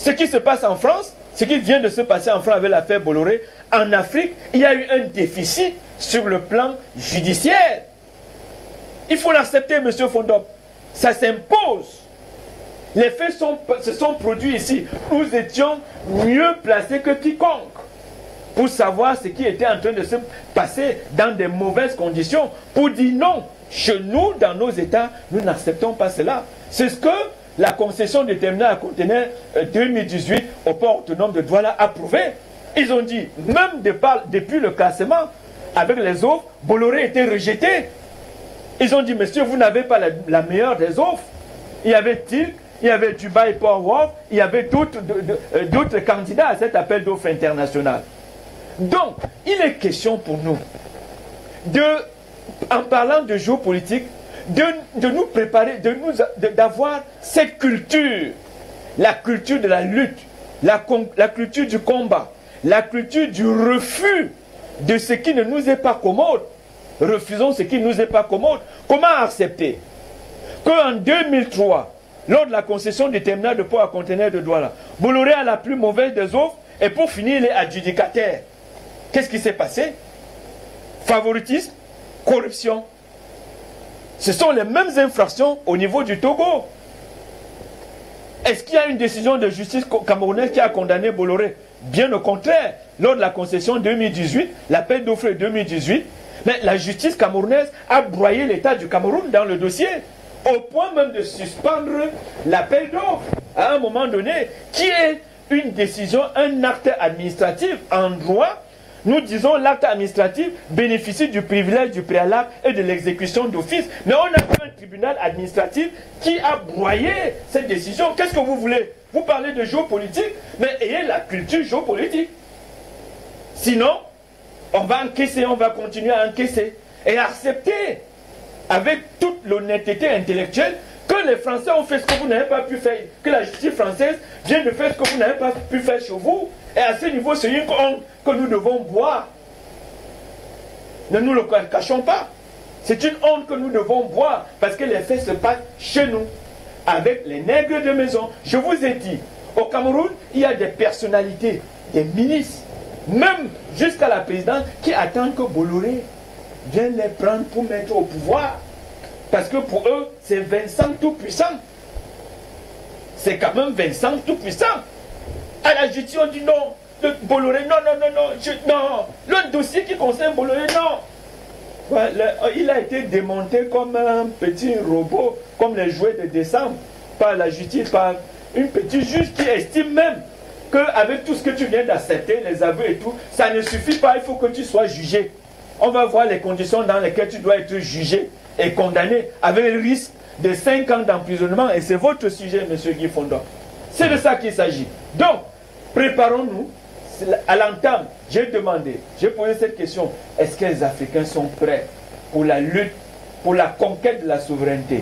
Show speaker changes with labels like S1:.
S1: ce qui se passe en France, ce qui vient de se passer en France avec l'affaire Bolloré, en Afrique, il y a eu un déficit sur le plan judiciaire. Il faut l'accepter, M. Fondop. Ça s'impose. Les faits se sont produits ici. Nous étions mieux placés que quiconque pour savoir ce qui était en train de se passer dans des mauvaises conditions, pour dire non. Chez nous, dans nos États, nous n'acceptons pas cela. C'est ce que la concession du terminal à conteneurs 2018 au port autonome de Douala a prouvé. Ils ont dit, même depuis le classement, avec les offres, Bolloré était rejeté. Ils ont dit, monsieur, vous n'avez pas la meilleure des offres. Il y avait Tilk, il y avait Dubai Port Wharf, il y avait d'autres candidats à cet appel d'offres international. Donc, il est question pour nous, en parlant de géopolitique, de nous préparer, d'avoir cette culture, la culture de la lutte, la culture du combat, la culture du refus de ce qui ne nous est pas commode. Refusons ce qui ne nous est pas commode. Comment accepter qu'en 2003, lors de la concession du terminal de port à conteneurs de Douala, Bolloré a la plus mauvaise des offres et pour finir, il est adjudicataire. Qu'est-ce qui s'est passé? Favoritisme, corruption. Ce sont les mêmes infractions au niveau du Togo. Est-ce qu'il y a une décision de justice camerounaise qui a condamné Bolloré? Bien au contraire, lors de la concession 2018, l'appel d'offres 2018, mais la justice camerounaise a broyé l'État du Cameroun dans le dossier, au point même de suspendre l'appel d'offres à un moment donné, qui est une décision, un acte administratif en droit. Nous disons l'acte administratif bénéficie du privilège du préalable et de l'exécution d'office. Mais on a un tribunal administratif qui a broyé cette décision. Qu'est-ce que vous voulez? Vous parlez de géopolitique, mais ayez la culture géopolitique. Sinon, on va encaisser, on va continuer à encaisser. Et accepter, avec toute l'honnêteté intellectuelle, que les Français ont fait ce que vous n'avez pas pu faire, que la justice française vient de faire ce que vous n'avez pas pu faire chez vous. Et à ce niveau, c'est une honte que nous devons boire. Ne nous le cachons pas. C'est une honte que nous devons boire parce que les faits se passent chez nous, avec les nègres de maison. Je vous ai dit, au Cameroun, il y a des personnalités, des ministres, même jusqu'à la présidente, qui attendent que Bolloré vienne les prendre pour mettre au pouvoir. Parce que pour eux, c'est Vincent tout-puissant. C'est quand même Vincent tout-puissant. À la justice, on dit non. Bolloré, non. Non. Le dossier qui concerne Bolloré, non. Ouais, il a été démonté comme un petit robot, comme les jouets de décembre, par la justice, par une petite juge qui estime même qu'avec tout ce que tu viens d'accepter, les aveux et tout, ça ne suffit pas, il faut que tu sois jugé. On va voir les conditions dans lesquelles tu dois être jugé et condamné, avec le risque de 5 ans d'emprisonnement, et c'est votre sujet, M. Guy Fondop. C'est de ça qu'il s'agit. Donc, préparons-nous. À l'entame, j'ai posé cette question, est-ce que les Africains sont prêts pour la lutte, pour la conquête de la souveraineté?